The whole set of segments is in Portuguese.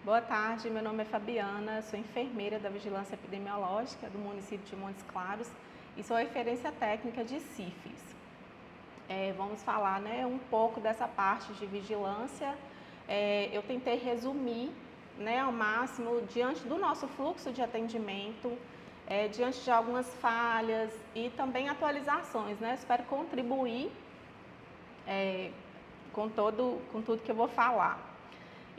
Boa tarde, meu nome é Fabiana, sou enfermeira da Vigilância Epidemiológica do município de Montes Claros e sou referência técnica de sífilis. Vamos falar um pouco dessa parte de vigilância. Eu tentei resumir ao máximo diante do nosso fluxo de atendimento, diante de algumas falhas e também atualizações. Espero contribuir com tudo que eu vou falar.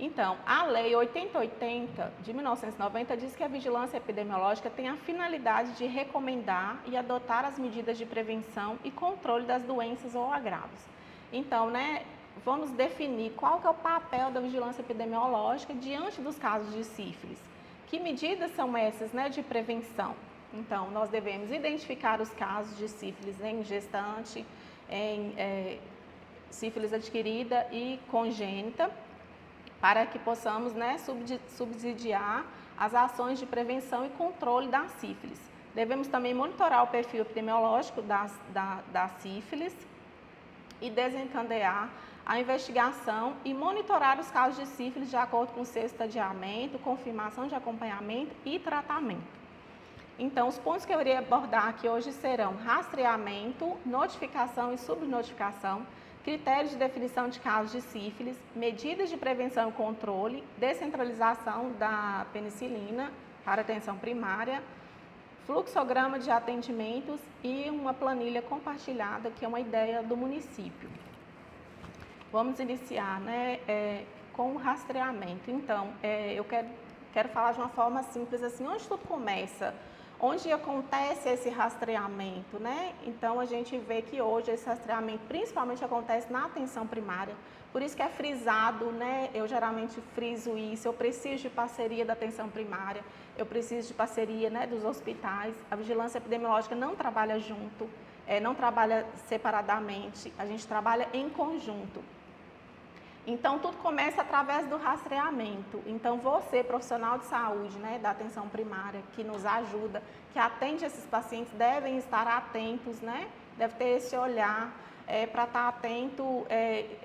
Então, a Lei 8080 de 1990 diz que a vigilância epidemiológica tem a finalidade de recomendar e adotar as medidas de prevenção e controle das doenças ou agravos. Então, vamos definir qual que é o papel da vigilância epidemiológica diante dos casos de sífilis. Que medidas são essas de prevenção? Então, nós devemos identificar os casos de sífilis em gestante, em sífilis adquirida e congênita, para que possamos subsidiar as ações de prevenção e controle da sífilis. Devemos também monitorar o perfil epidemiológico da sífilis e desencadear a investigação e monitorar os casos de sífilis de acordo com o seu estadiamento, confirmação de acompanhamento e tratamento. Então, os pontos que eu irei abordar aqui hoje serão rastreamento, notificação e subnotificação, critérios de definição de casos de sífilis, medidas de prevenção e controle, descentralização da penicilina para atenção primária, fluxograma de atendimentos e uma planilha compartilhada, que é uma ideia do município. Vamos iniciar com o rastreamento. Então, eu quero falar de uma forma simples, assim, onde tudo começa? Onde acontece esse rastreamento, Então, a gente vê que hoje esse rastreamento principalmente acontece na atenção primária, por isso que é frisado, Eu geralmente friso isso, eu preciso de parceria da atenção primária, eu preciso de parceria, dos hospitais. A vigilância epidemiológica não trabalha junto, não trabalha separadamente, a gente trabalha em conjunto. Então, tudo começa através do rastreamento. Então, você, profissional de saúde, da atenção primária, que nos ajuda, que atende esses pacientes, devem estar atentos, Deve ter esse olhar para estar atento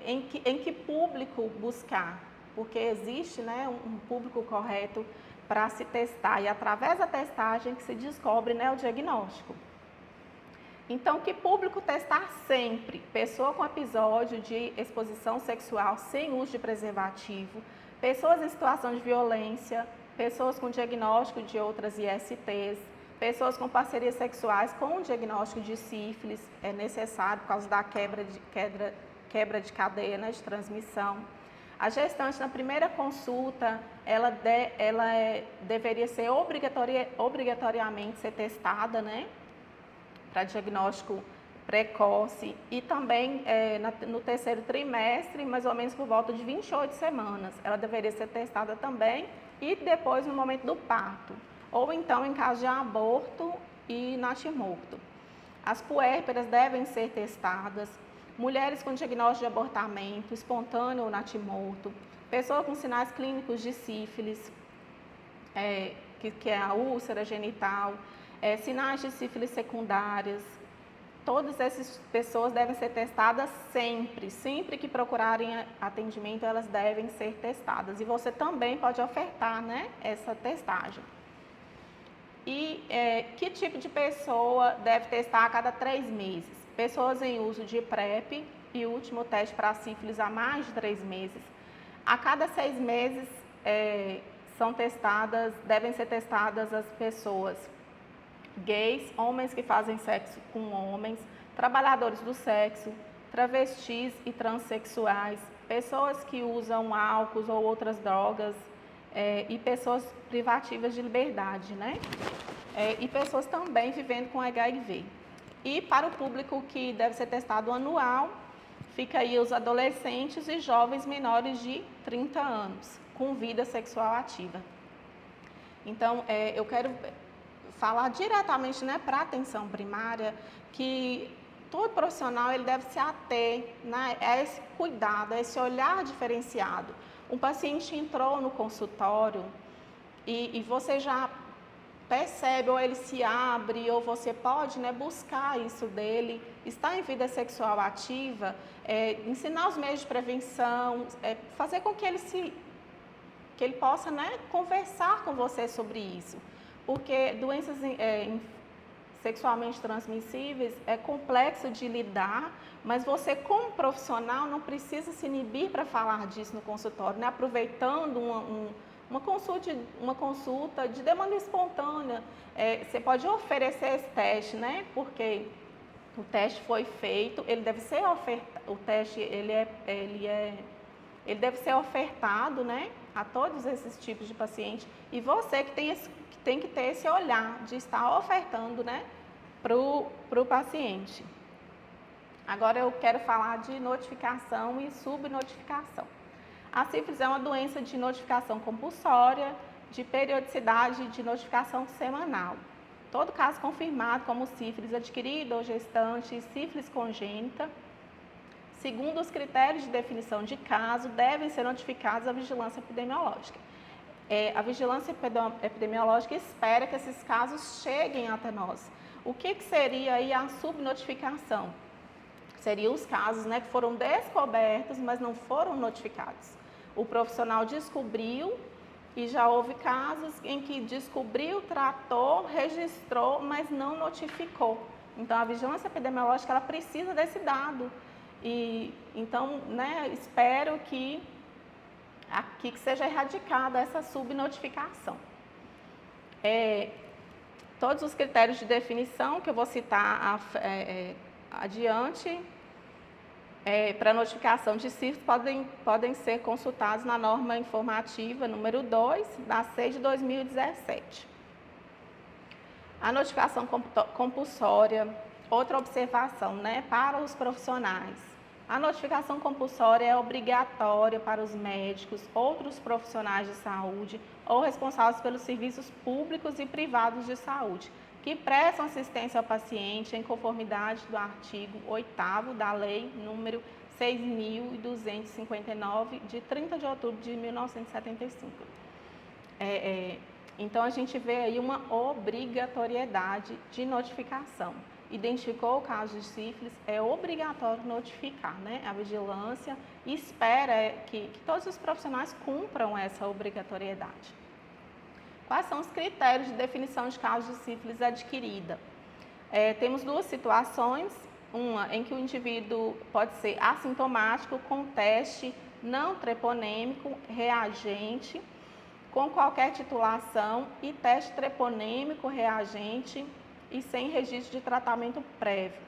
em que público buscar, porque existe um público correto para se testar e através da testagem que se descobre o diagnóstico. Então, que público testar sempre? Pessoa com episódio de exposição sexual sem uso de preservativo, pessoas em situação de violência, pessoas com diagnóstico de outras ISTs, pessoas com parcerias sexuais com diagnóstico de sífilis, é necessário por causa da quebra de cadeia de transmissão. A gestante, na primeira consulta, ela deveria ser obrigatoriamente ser testada, para diagnóstico precoce e também no terceiro trimestre, mais ou menos por volta de 28 semanas. Ela deveria ser testada também e depois no momento do parto, ou então em caso de aborto e natimorto. As puérperas devem ser testadas, mulheres com diagnóstico de abortamento espontâneo ou natimorto, pessoas com sinais clínicos de sífilis, que é a úlcera genital, sinais de sífilis secundárias. Todas essas pessoas devem ser testadas sempre que procurarem atendimento, elas devem ser testadas. E você também pode ofertar, essa testagem. E que tipo de pessoa deve testar a cada 3 meses? Pessoas em uso de PrEP e último teste para sífilis há mais de 3 meses. A cada 6 meses devem ser testadas as pessoas gays, homens que fazem sexo com homens, trabalhadores do sexo, travestis e transexuais, pessoas que usam álcool ou outras drogas e pessoas privativas de liberdade, e pessoas também vivendo com HIV. E para o público que deve ser testado anual, fica aí os adolescentes e jovens menores de 30 anos, com vida sexual ativa. Então, eu quero falar diretamente para a atenção primária, que todo profissional ele deve se ater a esse cuidado, a esse olhar diferenciado. Um paciente entrou no consultório e você já percebe, ou ele se abre, ou você pode buscar isso dele, está em vida sexual ativa, ensinar os meios de prevenção, fazer com que ele ele possa, né, conversar com você sobre isso. Porque doenças sexualmente transmissíveis é complexo de lidar, mas você, como profissional, não precisa se inibir para falar disso no consultório, né? Aproveitando uma consulta de demanda espontânea, você pode oferecer esse teste, né? Porque o teste foi feito, ele deve ser ofertado, o teste ele deve ser ofertado, né, a todos esses tipos de paciente, e você que tem que ter esse olhar de estar ofertando, né, para o paciente. Agora eu quero falar de notificação e subnotificação. A sífilis é uma doença de notificação compulsória, de periodicidade de notificação semanal. Todo caso confirmado como sífilis adquirida ou gestante e sífilis congênita, segundo os critérios de definição de caso, devem ser notificados à vigilância epidemiológica. A vigilância epidemiológica espera que esses casos cheguem até nós. O que seria aí a subnotificação? Seriam os casos, né, que foram descobertos, mas não foram notificados. O profissional descobriu e já houve casos em que descobriu, tratou, registrou, mas não notificou. Então, a vigilância epidemiológica ela precisa desse dado. E então, né, espero que seja erradicada essa subnotificação. Todos os critérios de definição que eu vou citar adiante para notificação de sífilis podem ser consultados na norma informativa número 2, da SEI de 2017. A notificação compulsória, outra observação, né, para os profissionais. A notificação compulsória é obrigatória para os médicos, outros profissionais de saúde ou responsáveis pelos serviços públicos e privados de saúde, que prestam assistência ao paciente em conformidade do artigo 8º da Lei número 6.259, de 30 de outubro de 1975. Então, a gente vê aí uma obrigatoriedade de notificação. Identificou o caso de sífilis, é obrigatório notificar, né? A vigilância espera que todos os profissionais cumpram essa obrigatoriedade. Quais são os critérios de definição de caso de sífilis adquirida? Temos duas situações, uma em que o indivíduo pode ser assintomático com teste não treponêmico reagente, com qualquer titulação, e teste treponêmico reagente e sem registro de tratamento prévio.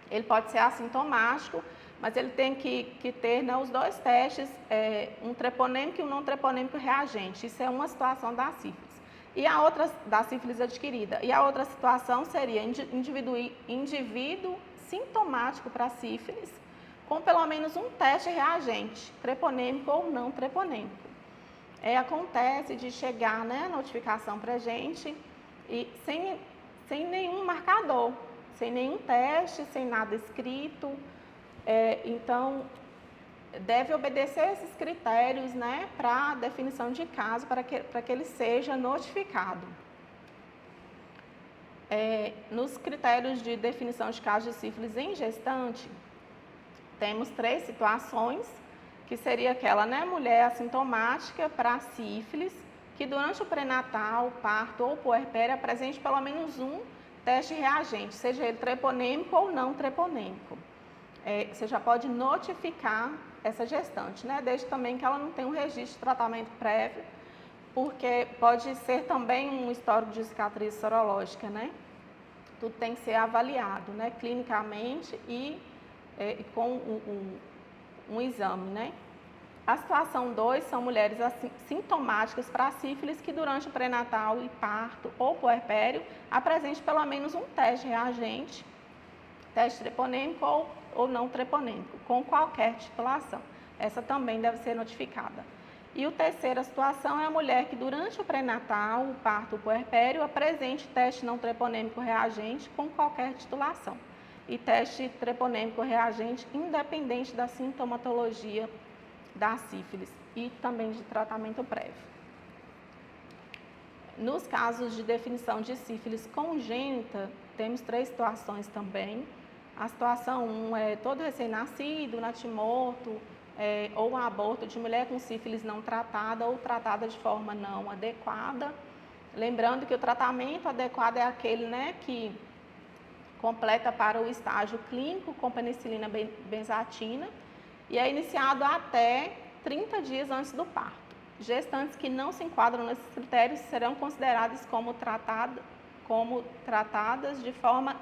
Ele pode ser assintomático, mas ele tem que ter, né, os dois testes, um treponêmico e um não treponêmico reagente. Isso é uma situação da sífilis. E a outra, da sífilis adquirida. E a outra situação seria indivíduo sintomático para sífilis, com pelo menos um teste reagente, treponêmico ou não treponêmico. Acontece de chegar, né, a notificação para a gente e sem nenhum marcador, sem nenhum teste, sem nada escrito. Então, deve obedecer esses critérios, né, para a definição de caso, para que ele seja notificado. Nos critérios de definição de caso de sífilis em gestante, temos 3 situações, que seria aquela, né, mulher assintomática para sífilis, que durante o pré-natal, parto ou puerpério apresente pelo menos um teste reagente, seja ele treponêmico ou não treponêmico. Você já pode notificar essa gestante, né? Desde também que ela não tenha um registro de tratamento prévio, porque pode ser também um histórico de cicatriz sorológica, né? Tudo tem que ser avaliado, né? Clinicamente e com um exame, né? A situação 2 são mulheres sintomáticas para sífilis que durante o pré-natal e parto ou puerpério apresente pelo menos um teste reagente, teste treponêmico ou não treponêmico, com qualquer titulação. Essa também deve ser notificada. E a terceira situação é a mulher que durante o pré-natal, o parto ou puerpério apresente teste não treponêmico reagente com qualquer titulação. E teste treponêmico reagente independente da sintomatologia da sífilis e também de tratamento prévio. Nos casos de definição de sífilis congênita, temos 3 situações também. A situação 1 é todo recém-nascido, natimorto, ou um aborto de mulher com sífilis não tratada ou tratada de forma não adequada. Lembrando que o tratamento adequado é aquele, né, que completa para o estágio clínico com penicilina benzatina e é iniciado até 30 dias antes do parto. Gestantes que não se enquadram nesses critérios serão consideradas como tratadas de forma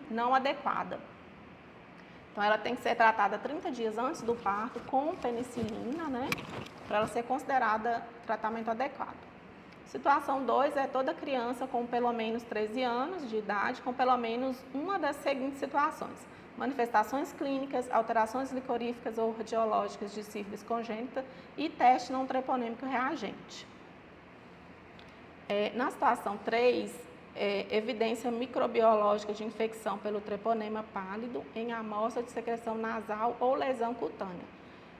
não adequada. Então, ela tem que ser tratada 30 dias antes do parto com penicilina, né, para ela ser considerada tratamento adequado. Situação 2 é toda criança com pelo menos 13 anos de idade, com pelo menos uma das seguintes situações: manifestações clínicas, alterações licoríficas ou radiológicas de sífilis congênita e teste não treponêmico reagente. Na situação 3, evidência microbiológica de infecção pelo treponema pálido em amostra de secreção nasal ou lesão cutânea,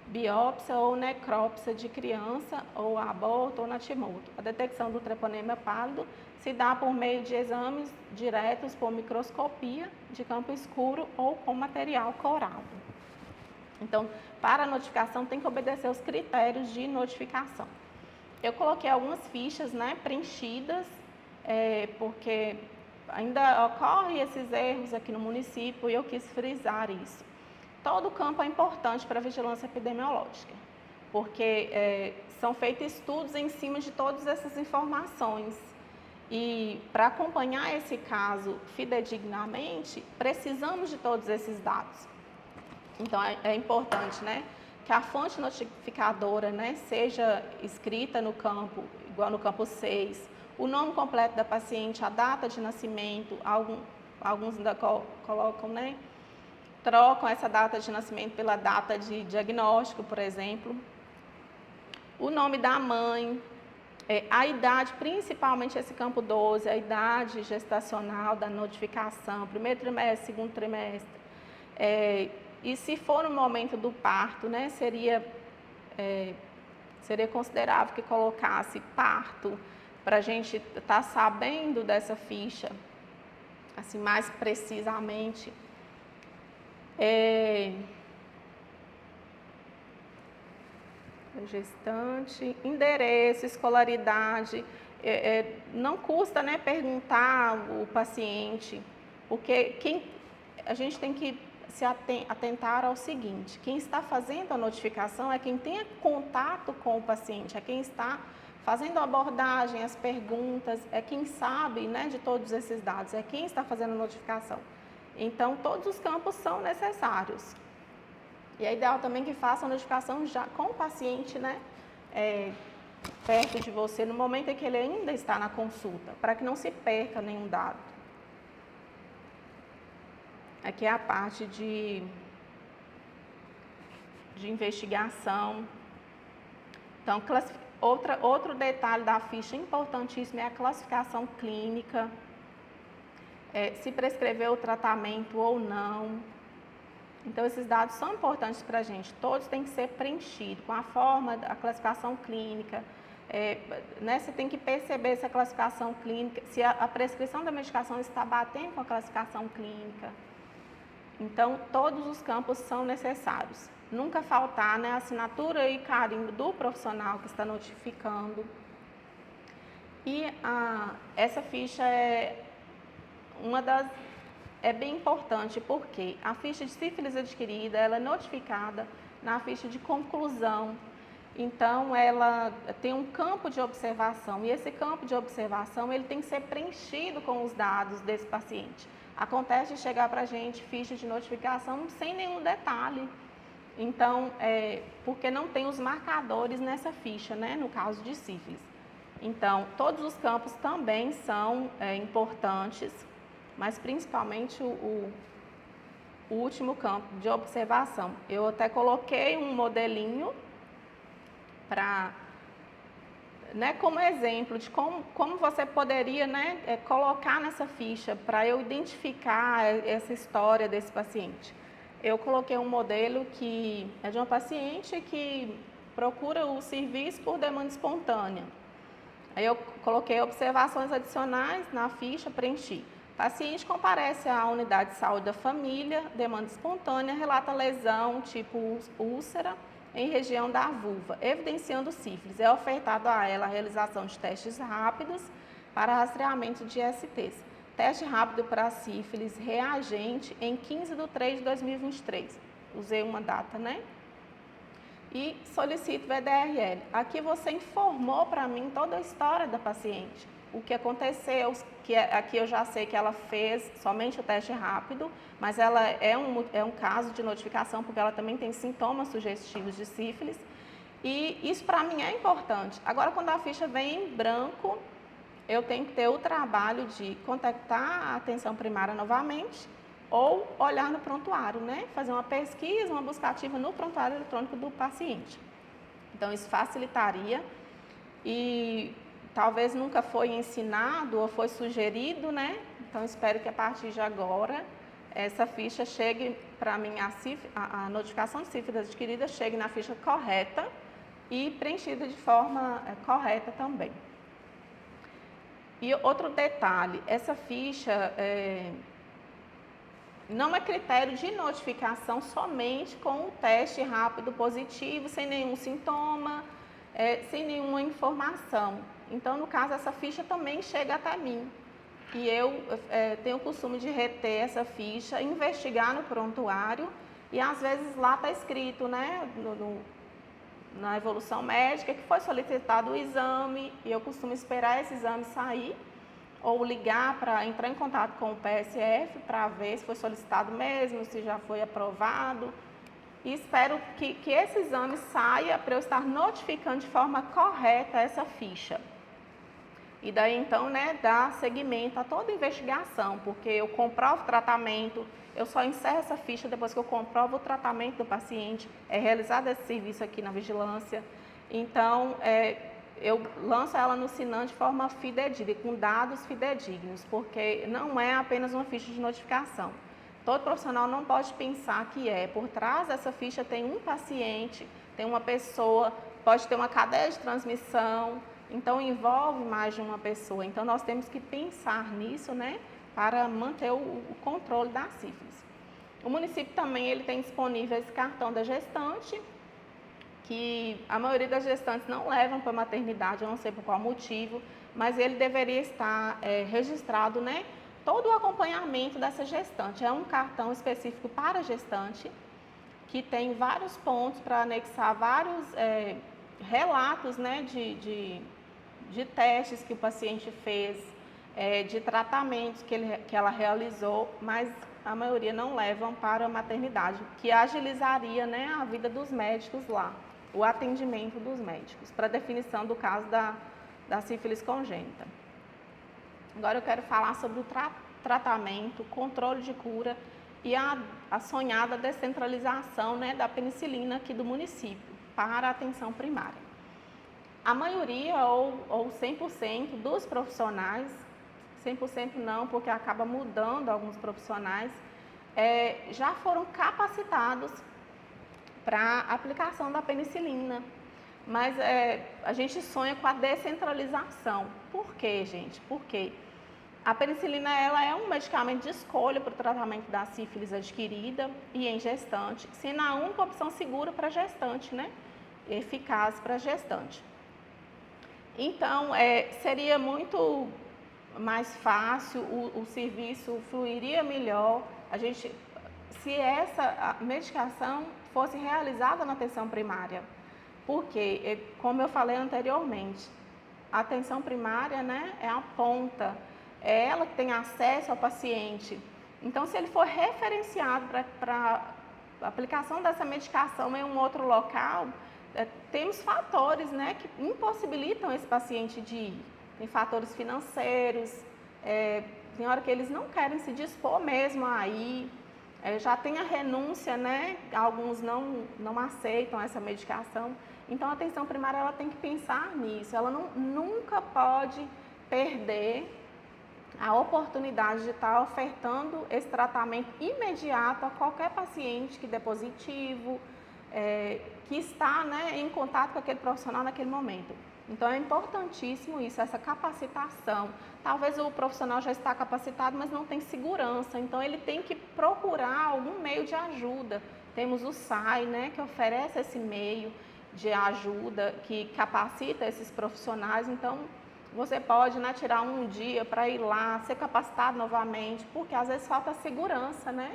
biópsia ou necrópsia de criança ou aborto ou natimorto. A detecção do treponema pálido se dá por meio de exames diretos por microscopia de campo escuro ou com material corado. Então, para a notificação tem que obedecer os critérios de notificação. Eu coloquei algumas fichas, né, preenchidas, porque ainda ocorrem esses erros aqui no município e eu quis frisar isso. Todo o campo é importante para a vigilância epidemiológica, porque são feitos estudos em cima de todas essas informações. E para acompanhar esse caso fidedignamente, precisamos de todos esses dados. Então, é importante, né, que a fonte notificadora, né, seja escrita no campo, igual no campo 6, o nome completo da paciente, a data de nascimento, alguns ainda colocam, né, trocam essa data de nascimento pela data de diagnóstico, por exemplo. O nome da mãe, a idade, principalmente esse campo 12, a idade gestacional da notificação, primeiro trimestre, segundo trimestre. E se for no momento do parto, né, seria considerável que colocasse parto, para a gente estar sabendo dessa ficha, assim, mais precisamente. Gestante, endereço, escolaridade, não custa, né, perguntar o paciente, porque a gente tem que se atentar ao seguinte: quem está fazendo a notificação é quem tem contato com o paciente, é quem está fazendo a abordagem, as perguntas, é quem sabe, né, de todos esses dados, é quem está fazendo a notificação. Então, todos os campos são necessários. E é ideal também que faça a notificação já com o paciente, né, perto de você, no momento em que ele ainda está na consulta, para que não se perca nenhum dado. Aqui é a parte de investigação. Então, outro detalhe da ficha importantíssimo é a classificação clínica, se prescreveu o tratamento ou não. Então, esses dados são importantes para a gente, todos têm que ser preenchidos com a forma, a classificação clínica, né, você tem que perceber se a classificação clínica, se a prescrição da medicação está batendo com a classificação clínica. Então, todos os campos são necessários. Nunca faltar, né, a assinatura e carimbo do profissional que está notificando. E essa ficha é bem importante, porque a ficha de sífilis adquirida, ela é notificada na ficha de conclusão. Então, ela tem um campo de observação, e esse campo de observação, ele tem que ser preenchido com os dados desse paciente. Acontece de chegar para a gente ficha de notificação sem nenhum detalhe. Então, porque não tem os marcadores nessa ficha, né, no caso de sífilis. Então, todos os campos também são importantes, mas principalmente o último campo de observação. Eu até coloquei um modelinho para, né, como exemplo de como você poderia, né, colocar nessa ficha para eu identificar essa história desse paciente. Eu coloquei um modelo que é de uma paciente que procura o serviço por demanda espontânea. Aí eu coloquei observações adicionais na ficha, preenchi. Paciente comparece à unidade de saúde da família, demanda espontânea, relata lesão tipo úlcera em região da vulva, evidenciando sífilis. É ofertado a ela a realização de testes rápidos para rastreamento de STs. Teste rápido para sífilis reagente em 15/3/2023. Usei uma data, né? E solicito VDRL. Aqui você informou para mim toda a história da paciente. O que aconteceu, aqui eu já sei que ela fez somente o teste rápido, mas ela é um caso de notificação, porque ela também tem sintomas sugestivos de sífilis. E isso para mim é importante. Agora, quando a ficha vem em branco, eu tenho que ter o trabalho de contactar a atenção primária novamente ou olhar no prontuário, né? Fazer uma pesquisa, uma busca ativa no prontuário eletrônico do paciente. Então, isso facilitaria e talvez nunca foi ensinado ou foi sugerido, né? Então, espero que a partir de agora essa ficha chegue para mim, a notificação de sífilis adquirida chegue na ficha correta e preenchida de forma correta também. E outro detalhe, essa ficha não é critério de notificação somente com o teste rápido positivo, sem nenhum sintoma, sem nenhuma informação. Então, no caso, essa ficha também chega até mim. E eu tenho o costume de reter essa ficha, investigar no prontuário e às vezes lá está escrito, né, na evolução médica, que foi solicitado o exame e eu costumo esperar esse exame sair ou ligar para entrar em contato com o PSF para ver se foi solicitado mesmo, se já foi aprovado. E espero que esse exame saia para eu estar notificando de forma correta essa ficha. E daí então, né, dar seguimento a toda a investigação, porque eu comprovo o tratamento, eu só encerro essa ficha depois que eu comprovo o tratamento do paciente, é realizado esse serviço aqui na vigilância. Então, eu lanço ela no Sinan de forma fidedigna, com dados fidedignos, porque não é apenas uma ficha de notificação. Todo profissional não pode pensar que por trás dessa ficha tem um paciente, tem uma pessoa, pode ter uma cadeia de transmissão, então envolve mais de uma pessoa. Então nós temos que pensar nisso, né, para manter o controle da sífilis. O município também ele tem disponível esse cartão da gestante, que a maioria das gestantes não levam para a maternidade, eu não sei por qual motivo, mas ele deveria estar registrado, né, todo o acompanhamento dessa gestante. É um cartão específico para a gestante, que tem vários pontos para anexar vários relatos, né, de testes que o paciente fez, de tratamentos que ela realizou, mas a maioria não levam para a maternidade, que agilizaria, né, a vida dos médicos lá, o atendimento dos médicos, para definição do caso da sífilis congênita. Agora eu quero falar sobre o tratamento, controle de cura e a sonhada descentralização, né, da penicilina aqui do município para a atenção primária. A maioria ou 100% dos profissionais, 100% não, porque acaba mudando alguns profissionais, já foram capacitados para a aplicação da penicilina. Mas a gente sonha com a descentralização. Por quê, gente? Porque a penicilina ela é um medicamento de escolha para o tratamento da sífilis adquirida e em gestante, sendo a única opção segura para gestante, né? Eficaz para gestante. Então, seria muito mais fácil, o serviço fluiria melhor, se essa medicação fosse realizada na atenção primária. Porque, como eu falei anteriormente, a atenção primária, né, é a ponta, é ela que tem acesso ao paciente. Então, se ele for referenciado para a aplicação dessa medicação em um outro local, temos fatores, né, que impossibilitam esse paciente de ir. Tem fatores financeiros, tem hora que eles não querem se dispor mesmo a ir, já tem a renúncia, né, alguns não aceitam essa medicação. Então, a atenção primária ela tem que pensar nisso, ela nunca pode perder a oportunidade de estar ofertando esse tratamento imediato a qualquer paciente que dê positivo, que está, né, em contato com aquele profissional naquele momento. Então é importantíssimo isso, essa capacitação. Talvez o profissional já está capacitado, mas não tem segurança, então ele tem que procurar algum meio de ajuda. Temos o SAI, né, que oferece esse meio de ajuda, que capacita esses profissionais. Então você pode, né, tirar um dia para ir lá, ser capacitado novamente, porque às vezes falta segurança, né?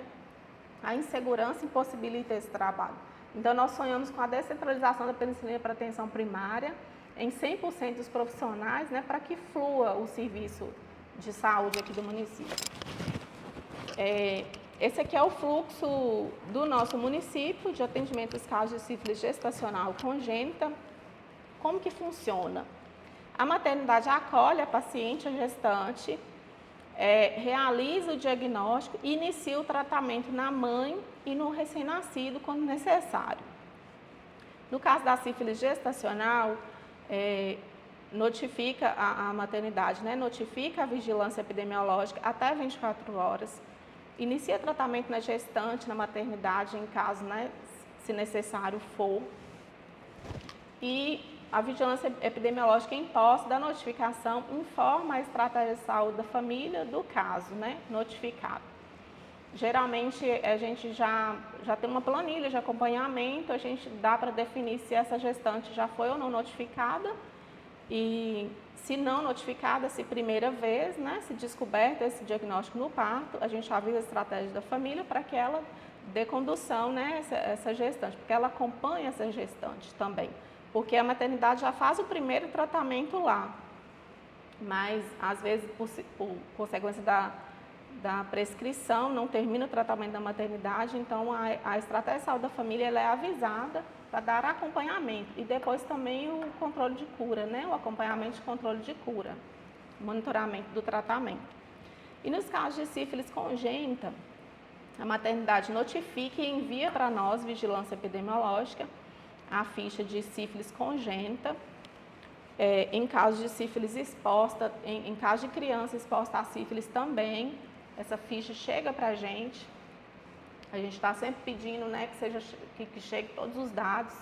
A insegurança impossibilita esse trabalho. Então nós sonhamos com a descentralização da penicilina para atenção primária em 100% dos profissionais, né, para que flua o serviço de saúde aqui do município. Esse aqui é o fluxo do nosso município de atendimento aos casos de sífilis gestacional congênita. Como que funciona? A maternidade acolhe a paciente, a gestante, realiza o diagnóstico e inicia o tratamento na mãe e no recém-nascido quando necessário. No caso da sífilis gestacional, notifica a maternidade, né, notifica a vigilância epidemiológica até 24 horas, inicia tratamento na gestante, na maternidade, em caso, né, se necessário for, e a vigilância epidemiológica, em posse da notificação, informa a estratégia de saúde da família do caso, né, notificado. Geralmente a gente já tem uma planilha de acompanhamento, a gente dá para definir se essa gestante já foi ou não notificada, e se não notificada, se primeira vez, né, se descoberto esse diagnóstico no parto, a gente avisa a estratégia da família para que ela dê condução, né, essa gestante, porque ela acompanha essa gestante também, porque a maternidade já faz o primeiro tratamento lá, mas às vezes por consequência da prescrição, não termina o tratamento da maternidade, então a estratégia de saúde da família ela é avisada para dar acompanhamento e depois também o controle de cura, né? O acompanhamento de controle de cura, monitoramento do tratamento. E nos casos de sífilis congênita, a maternidade notifica e envia para nós, vigilância epidemiológica, a ficha de sífilis congênita. Em caso de sífilis exposta, em caso de criança exposta a sífilis também, essa ficha chega para a gente está sempre pedindo, né, que chegue todos os dados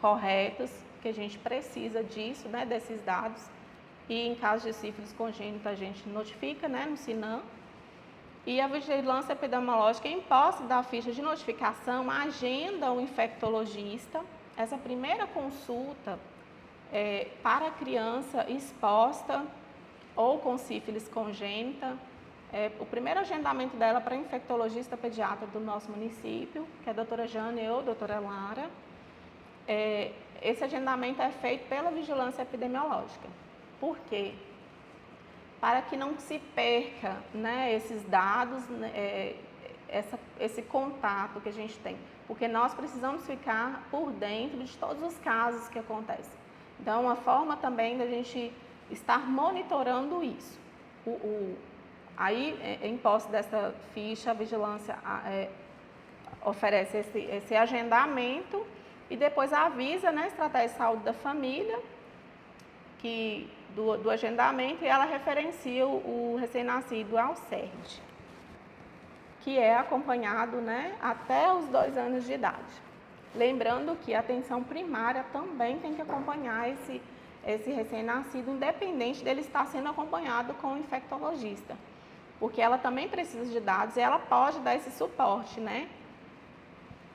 corretos, que a gente precisa disso, né, desses dados. E em caso de sífilis congênita, a gente notifica, né, no SINAM. E a vigilância epidemiológica, em posse da ficha de notificação, agenda o infectologista. Essa primeira consulta para a criança exposta ou com sífilis congênita, o primeiro agendamento dela para infectologista pediatra do nosso município, que é a doutora Jane ou a doutora Lara. Esse agendamento é feito pela vigilância epidemiológica. Por quê? Para que não se perca, né, esses dados, esse contato que a gente tem. Porque nós precisamos ficar por dentro de todos os casos que acontecem. Então, uma forma também da gente estar monitorando isso. Aí, em posse dessa ficha, a vigilância oferece esse agendamento e depois avisa, né, a estratégia de saúde da família do agendamento, e ela referencia o recém-nascido ao CERD, que é acompanhado, né, até os 2 anos de idade. Lembrando que a atenção primária também tem que acompanhar esse recém-nascido, independente dele estar sendo acompanhado com o infectologista, porque ela também precisa de dados e ela pode dar esse suporte, né?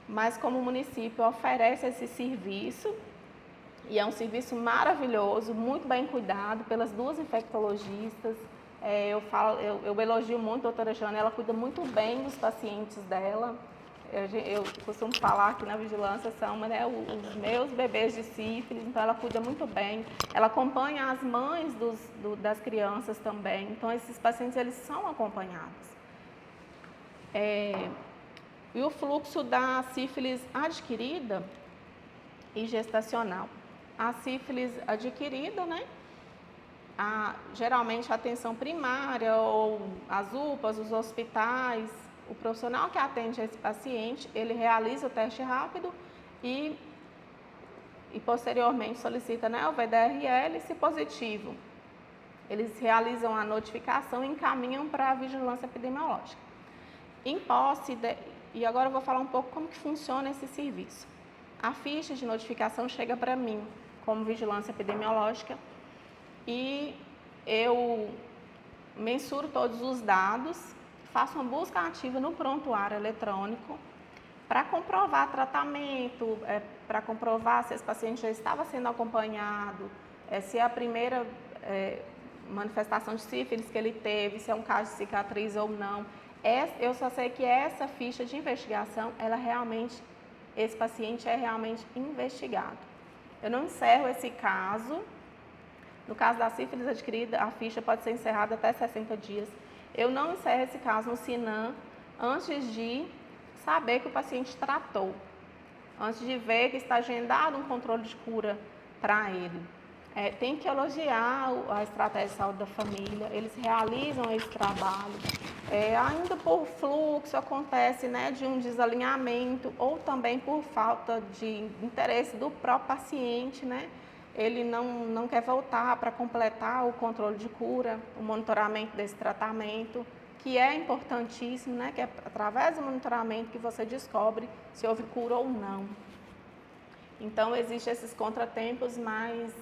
Mas como o município oferece esse serviço, e é um serviço maravilhoso, muito bem cuidado pelas 2 infectologistas, eu elogio muito a doutora Jane, ela cuida muito bem dos pacientes dela. Eu costumo falar que na vigilância são, né, os meus bebês de sífilis, então ela cuida muito bem. Ela acompanha as mães das crianças também, então esses pacientes eles são acompanhados. E o fluxo da sífilis adquirida e gestacional. A sífilis adquirida, né, geralmente a atenção primária ou as UPAs, os hospitais, o profissional que atende esse paciente, ele realiza o teste rápido e posteriormente solicita, né, o VDRL, se positivo. Eles realizam a notificação e encaminham para a vigilância epidemiológica. Em posse, e agora eu vou falar um pouco como que funciona esse serviço. A ficha de notificação chega para mim, como vigilância epidemiológica, e eu mensuro todos os dados, faço uma busca ativa no prontuário eletrônico para comprovar tratamento, para comprovar se esse paciente já estava sendo acompanhado, se é a primeira manifestação de sífilis que ele teve, se é um caso de cicatriz ou não. Eu só sei que essa ficha de investigação, esse paciente é realmente investigado. Eu não encerro esse caso. No caso da sífilis adquirida, a ficha pode ser encerrada até 60 dias. Eu não encerro esse caso no SINAM antes de saber que o paciente tratou, antes de ver que está agendado um controle de cura para ele. Tem que elogiar a estratégia de saúde da família, eles realizam esse trabalho. Ainda por fluxo acontece, né, de um desalinhamento ou também por falta de interesse do próprio paciente, né? Ele não quer voltar para completar o controle de cura, o monitoramento desse tratamento, que é importantíssimo, né? Que é através do monitoramento que você descobre se houve cura ou não. Então, existem esses contratempos, mas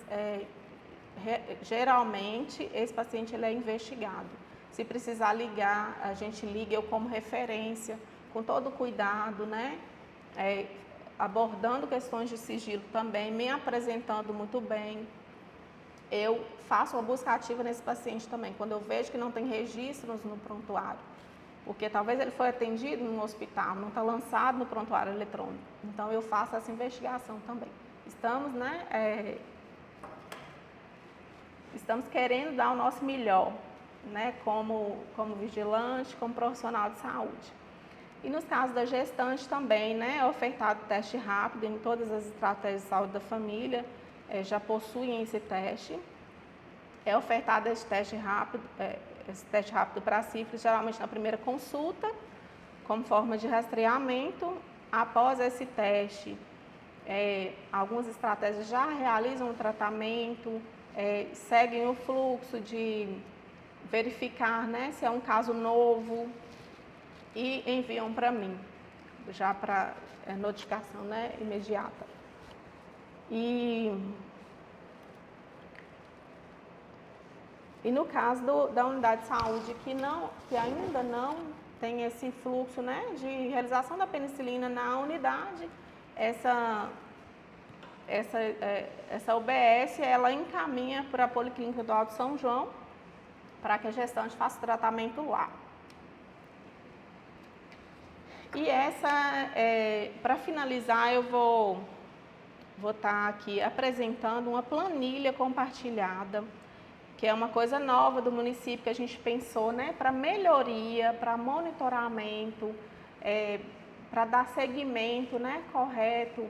geralmente esse paciente ele é investigado. Se precisar ligar, a gente liga eu como referência, com todo cuidado, né? Abordando questões de sigilo também, me apresentando muito bem. Eu faço uma busca ativa nesse paciente também, quando eu vejo que não tem registros no prontuário, porque talvez ele foi atendido no hospital, não está lançado no prontuário eletrônico. Então, eu faço essa investigação também. Estamos querendo dar o nosso melhor, né, como vigilante, como profissional de saúde. E nos casos da gestante também, né, é ofertado teste rápido em todas as estratégias de saúde da família, já possuem esse teste. É ofertado esse teste rápido para a sífilis, geralmente na primeira consulta, como forma de rastreamento. Após esse teste, algumas estratégias já realizam o tratamento, seguem o fluxo de verificar, né, se é um caso novo e enviam para mim, já para notificação, né, imediata. E no caso da unidade de saúde que ainda não tem esse fluxo, né, de realização da penicilina na unidade, essa UBS, ela encaminha para a Policlínica do Alto São João, para que a gestante faça o tratamento lá. E para finalizar, eu vou estar aqui apresentando uma planilha compartilhada, que é uma coisa nova do município que a gente pensou, né, para melhoria, para monitoramento, para dar seguimento, né, correto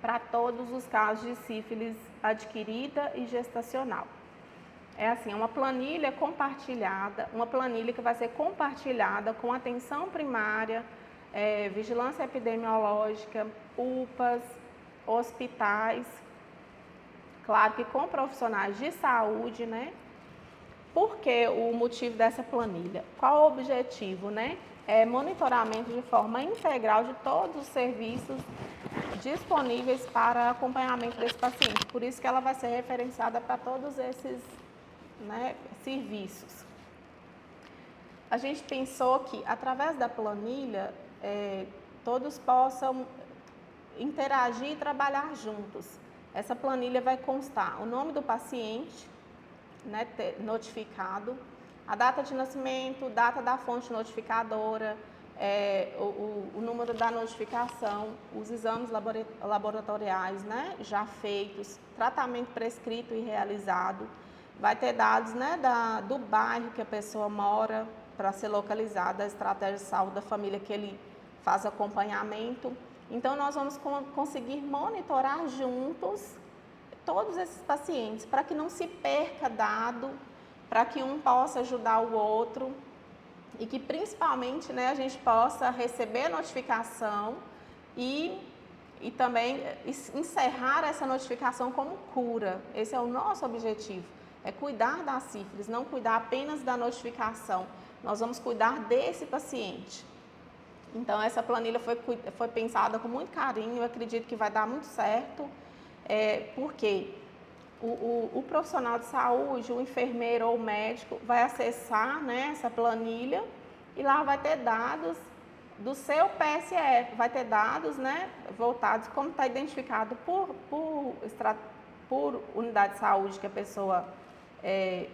para todos os casos de sífilis adquirida e gestacional. É assim, uma planilha compartilhada, uma planilha que vai ser compartilhada com atenção primária, vigilância epidemiológica, UPAs, hospitais, claro que com profissionais de saúde, né? Por que o motivo dessa planilha? Qual o objetivo, né? Monitoramento de forma integral de todos os serviços disponíveis para acompanhamento desse paciente. Por isso que ela vai ser referenciada para todos esses, né, serviços. A gente pensou que, através da planilha, todos possam interagir e trabalhar juntos. Essa planilha vai constar o nome do paciente, né, notificado, a data de nascimento, data da fonte notificadora, o número da notificação, os exames laboratoriais, né, já feitos, tratamento prescrito e realizado. Vai ter dados, né, do bairro que a pessoa mora, para ser localizada, a estratégia de saúde da família que ele faz acompanhamento. Então, nós vamos conseguir monitorar juntos todos esses pacientes, para que não se perca dado, para que um possa ajudar o outro e que, principalmente, né, a gente possa receber a notificação e também encerrar essa notificação como cura. Esse é o nosso objetivo, é cuidar da sífilis, não cuidar apenas da notificação. Nós vamos cuidar desse paciente. Então, essa planilha foi pensada com muito carinho, eu acredito que vai dar muito certo. Porque o profissional de saúde, o enfermeiro ou o médico vai acessar, né, essa planilha e lá vai ter dados do seu PSF, vai ter dados, né, voltados, como está identificado por unidade de saúde que a pessoa é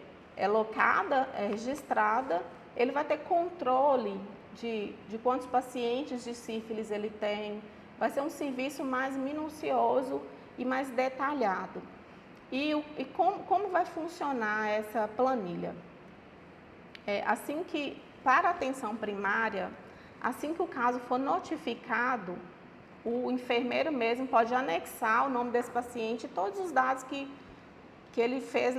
locada, é registrada, ele vai ter controle de quantos pacientes de sífilis ele tem, vai ser um serviço mais minucioso e mais detalhado. E como vai funcionar essa planilha? Assim que, para a atenção primária, assim que o caso for notificado, o enfermeiro mesmo pode anexar o nome desse paciente e todos os dados que ele fez,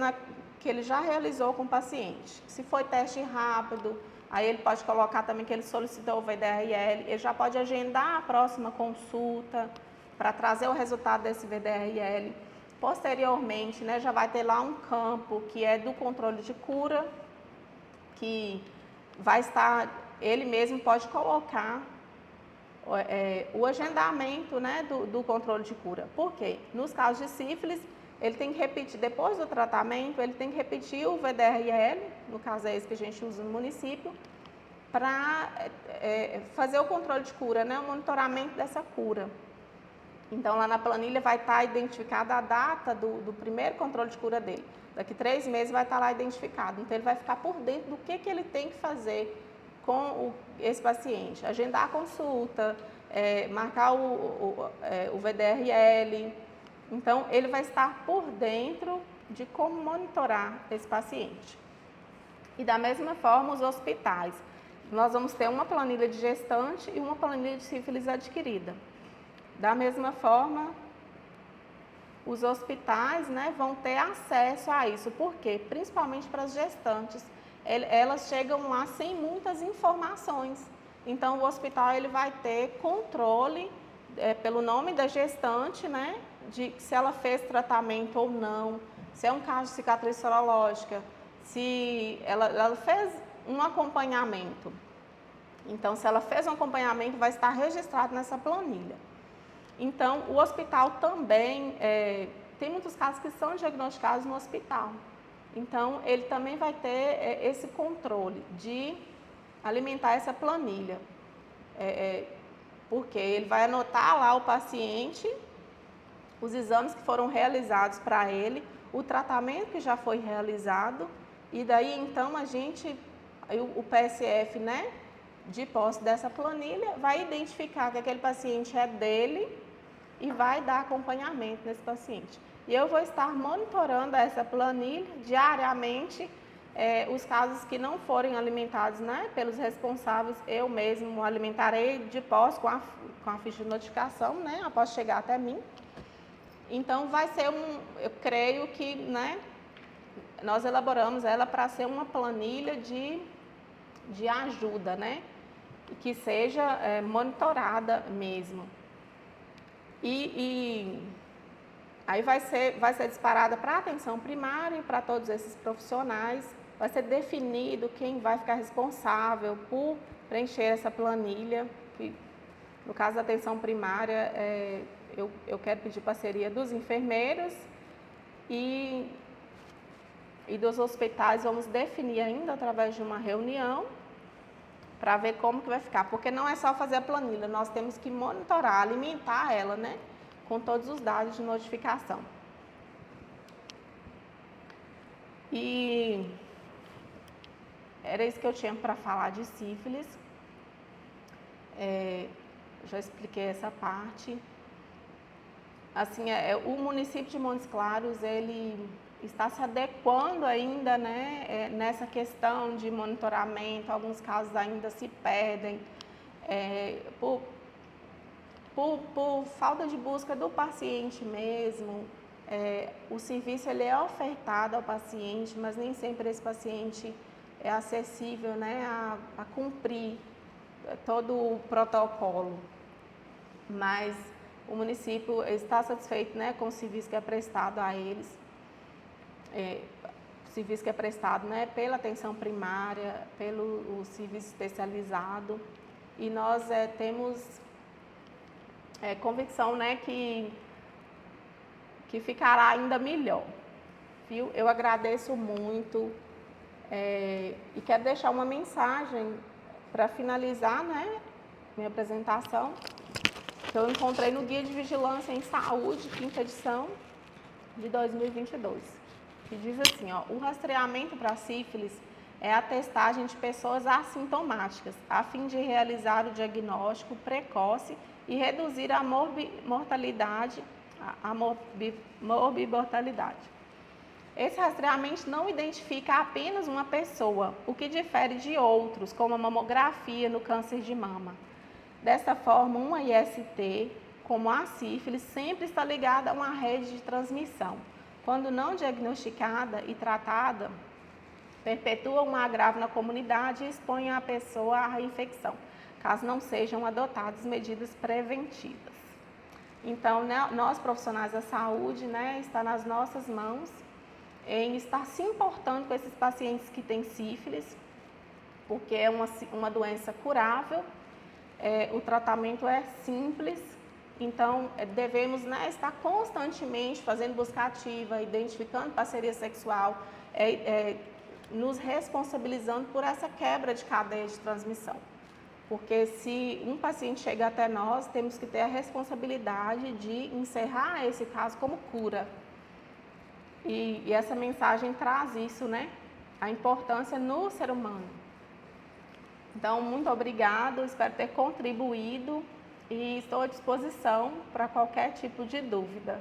que ele já realizou com o paciente. Se foi teste rápido, aí ele pode colocar também que ele solicitou o VDRL, ele já pode agendar a próxima consulta para trazer o resultado desse VDRL. Posteriormente, né, já vai ter lá um campo que é do controle de cura, que vai estar, ele mesmo pode colocar o agendamento, né, do controle de cura. Por quê? Nos casos de sífilis, ele tem que repetir, depois do tratamento, ele tem que repetir o VDRL, no caso é esse que a gente usa no município, para fazer o controle de cura, né, o monitoramento dessa cura. Então, lá na planilha vai estar identificada a data do primeiro controle de cura dele. Daqui 3 meses vai estar lá identificado. Então, ele vai ficar por dentro do que ele tem que fazer com esse paciente. Agendar a consulta, marcar o VDRL. Então, ele vai estar por dentro de como monitorar esse paciente. E da mesma forma, os hospitais. Nós vamos ter uma planilha de gestante e uma planilha de sífilis adquirida. Da mesma forma, os hospitais, né, vão ter acesso a isso. Por quê? Principalmente para as gestantes. Elas chegam lá sem muitas informações. Então, o hospital ele vai ter controle pelo nome da gestante, né, de se ela fez tratamento ou não, se é um caso de cicatriz sorológica, se ela fez um acompanhamento. Então, se ela fez um acompanhamento, vai estar registrado nessa planilha. Então, o hospital também, tem muitos casos que são diagnosticados no hospital. Então, ele também vai ter esse controle de alimentar essa planilha. Porque ele vai anotar lá o paciente, os exames que foram realizados para ele, o tratamento que já foi realizado, e daí então o PSF, né, de posse dessa planilha, vai identificar que aquele paciente é dele e vai dar acompanhamento nesse paciente. E eu vou estar monitorando essa planilha diariamente, os casos que não forem alimentados, né, pelos responsáveis, eu mesmo alimentarei de posse com a ficha de notificação, né, após chegar até mim. Então, vai ser eu creio que, né, nós elaboramos ela para ser uma planilha de ajuda, né, que seja monitorada mesmo. E aí vai ser disparada para a atenção primária e para todos esses profissionais, vai ser definido quem vai ficar responsável por preencher essa planilha, que no caso da atenção primária, eu quero pedir parceria dos enfermeiros e dos hospitais, vamos definir ainda através de uma reunião, para ver como que vai ficar, porque não é só fazer a planilha, nós temos que monitorar, alimentar ela, né, com todos os dados de notificação. E era isso que eu tinha para falar de sífilis. Já expliquei essa parte. Assim, o município de Montes Claros, ele está se adequando ainda, né, nessa questão de monitoramento. Alguns casos ainda se perdem por falta de busca do paciente mesmo. O serviço ele é ofertado ao paciente, mas nem sempre esse paciente é acessível, né, a cumprir todo o protocolo. Mas o município está satisfeito, né, com o serviço que é prestado a eles. Serviço que é prestado, né, pela atenção primária, pelo serviço especializado, e nós temos convicção, né, que que ficará ainda melhor, viu? Eu agradeço muito e quero deixar uma mensagem para finalizar, né, minha apresentação, que eu encontrei no Guia de Vigilância em Saúde, 5ª edição de 2022, que diz assim, ó, o rastreamento para sífilis é a testagem de pessoas assintomáticas, a fim de realizar o diagnóstico precoce e reduzir a mortalidade. Esse rastreamento não identifica apenas uma pessoa, o que difere de outros, como a mamografia no câncer de mama. Dessa forma, uma IST, como a sífilis, sempre está ligada a uma rede de transmissão. Quando não diagnosticada e tratada, perpetua um agravo na comunidade e expõe a pessoa à infecção, caso não sejam adotadas medidas preventivas. Então, né, nós profissionais da saúde, né, está nas nossas mãos em estar se importando com esses pacientes que têm sífilis, porque é uma doença curável, o tratamento é simples, então devemos, né, estar constantemente fazendo busca ativa, identificando parceria sexual, nos responsabilizando por essa quebra de cadeia de transmissão. Porque se um paciente chega até nós, temos que ter a responsabilidade de encerrar esse caso como cura. E essa mensagem traz isso, né? A importância no ser humano. Então, muito obrigado, espero ter contribuído e estou à disposição para qualquer tipo de dúvida.